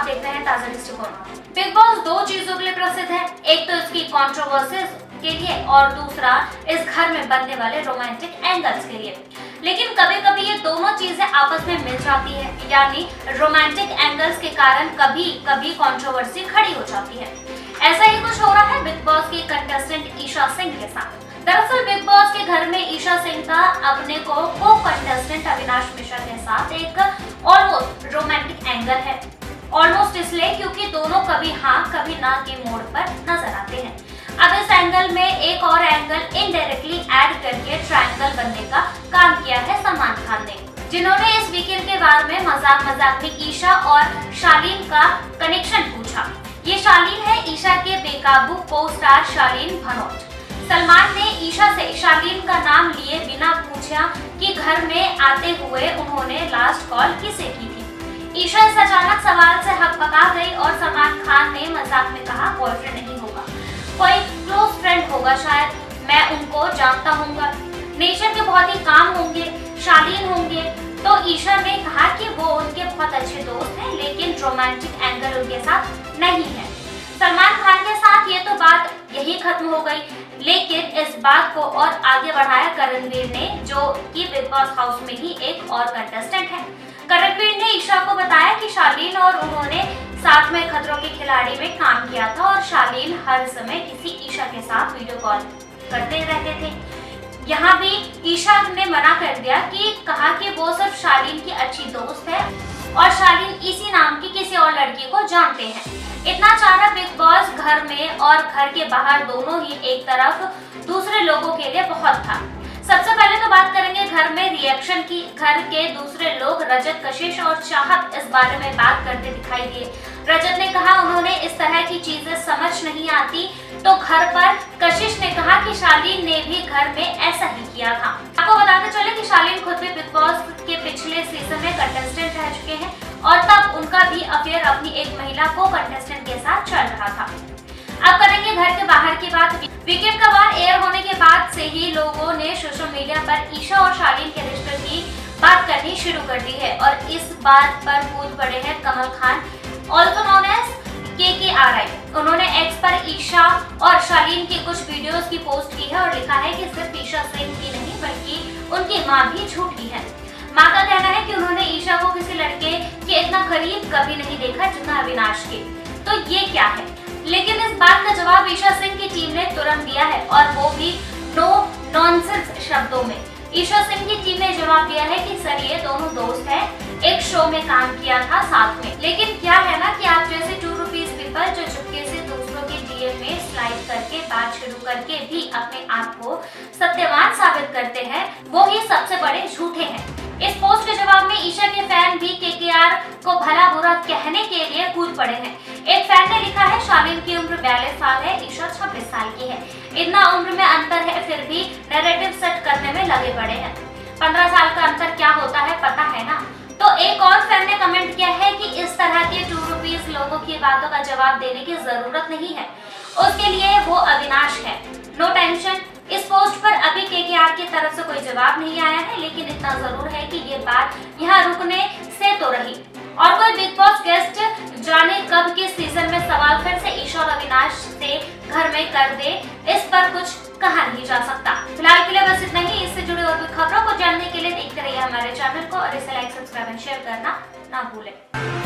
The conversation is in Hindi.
देख रहे हैं ताजा दृष्टिकोण। बिग बॉस दो चीजों के लिए प्रसिद्ध है, एक तो इसकी कंट्रोवर्सीज के लिए और दूसरा इस घर में बनने वाले रोमांटिक एंगल्स के लिए। लेकिन कभी कभी ये दोनों चीजें आपस में मिल जाती है, यानी रोमांटिक एंगल्स के कारण कभी कभी कंट्रोवर्सी खड़ी हो जाती है। ऐसा ही कुछ हो रहा है बिग बॉस की कंटेस्टेंट ईशा सिंह के साथ। दरअसल बिग बॉस के घर में ईशा सिंह का अपने को कंटेस्टेंट अविनाश मिश्रा के साथ एक ऑलमोस्ट रोमांटिक एंगल है। ऑलमोस्ट इसलिए क्योंकि दोनों कभी हाँ कभी ना के मोड़ पर नजर आते हैं। अब इस एंगल में एक और एंगल इनडायरेक्टली ऐड करके ट्रायंगल बनने का काम किया है सलमान खान ने, जिन्होंने इस वीकेंड के बारे में मजाक में ईशा और शालीन का कनेक्शन पूछा। ये शालीन है ईशा के बेकाबू को स्टार शालीन भनोट। सलमान ने ईशा से शालीन का नाम लिए बिना पूछा कि घर में आते हुए उन्होंने लास्ट कॉल किसे की थी। ईशा इस अचानक सवाल से हकबका गई और सलमान खान ने मजाक में कहा बॉयफ्रेंड नहीं होगा, कोई क्लोज फ्रेंड होगा शायद, मैं उनको जानता हूँगा, नेचर के बहुत ही काम होंगे, शालीन होंगे। तो ईशा ने कहा कि वो उनके बहुत अच्छे दोस्त हैं, लेकिन रोमांटिक एंगल उनके साथ नहीं है। सलमान खान के साथ ये तो बात यही खत्म हो गई, लेकिन इस बात को और आगे बढ़ाया करणवीर ने, जो कि बिग बॉस हाउस में ही एक और कंटेस्टेंट है। करणवीर ने ईशा को बताया कि शालीन और उन्होंने साथ में खतरों के खिलाड़ी में काम किया था और शालीन हर समय किसी ईशा के साथ वीडियो कॉल करते रहते थे। यहाँ भी ईशा ने मना कर दिया कि कहा कि वो सिर्फ शालीन की अच्छी दोस्त है और शालीन इसी नाम की किसी और लड़की को जानते हैं। इतना चारा बिग बॉस घर में और घर के बाहर दोनों ही एक तरफ दूसरे लोगों के लिए बहुत था। सबसे पहले तो बात करेंगे घर में रिएक्शन की। घर के दूसरे लोग रजत, कशिश और चाहत इस बारे में बात करते दिखाई दिए। रजत ने कहा उन्होंने इस तरह की चीजें समझ नहीं आती, तो घर पर कशिश ने कहा कि शालीन ने भी घर में ऐसा ही किया था। आपको बताते चले कि शालीन खुद भी बिग बॉस के पिछले सीजन में कंटेस्टेंट रह चुके हैं और तब उनका भी अफेयर अपनी एक महिला को कंटेस्टेंट के साथ चल रहा था। अब करेंगे घर के बाहर की बात। वीकेंड का वार एयर होने के बाद से ही लोगों ने सोशल मीडिया पर ईशा और शालीन के रिश्ते की बात करनी शुरू कर दी है और इस बात पर कूद पड़े हैं Kamal Khan, also known as KKRI। उन्होंने एक्स पर ईशा और शालीन की कुछ वीडियोस की पोस्ट की है और लिखा है कि सिर्फ ईशा सिंह की नहीं बल्कि उनकी माँ भी झूठी है। माँ का कहना है कि उन्होंने ईशा को किसी लड़के के इतना करीब कभी नहीं देखा जितना अविनाश के। तो ये क्या है? लेकिन इस बात का जवाब ईशा सिंह की टीम ने तुरंत दिया है और वो भी नो नॉनसेंस शब्दों में। ईशा सिंह की टीम ने जवाब दिया है कि सर ये दोनों दोस्त हैं, एक शो में काम किया था साथ में। लेकिन क्या है ना कि आप जैसे 2 रुपीज पीपल जो चुपके से दूसरों के DM में स्लाइड करके बात शुरू करके भी अपने आप को सत्यवान साबित करते हैं, वो ही सबसे बड़े झूठे हैं। इस पोस्ट के जवाब में ईशा के फैन भी KKR को भला बुरा कहने के लिए कूद पड़े हैं। एक फैन ने लिखा है शालीन की उम्र 42 साल है, ईशा 26 साल की है। इतना उम्र में अंतर है फिर भी नैरेटिव सेट करने में लगे पड़े हैं। 15 साल का अंतर क्या होता है पता है ना। तो एक और फैन ने कमेंट किया है कि इस तरह के 2 रुपीज लोगों की बातों का जवाब देने की जरूरत नहीं है, उसके लिए वो अविनाश है, नो टेंशन। इस पोस्ट पर अभी KKR की तरफ से कोई जवाब नहीं आया है, लेकिन इतना जरूर है कि ये बात यहाँ रुकने से तो रही। और कोई बिग बॉस गेस्ट जाने कब के सीजन में सवाल फिर से ईशा और अविनाश से घर में कर दे, इस पर कुछ कहा नहीं जा सकता। फिलहाल के लिए बस इतना ही। इससे जुड़ी और भी खबरों को जानने के लिए देखते रहिए हमारे चैनल को और इसे लाइक, सब्सक्राइब एंड शेयर करना ना भूलें।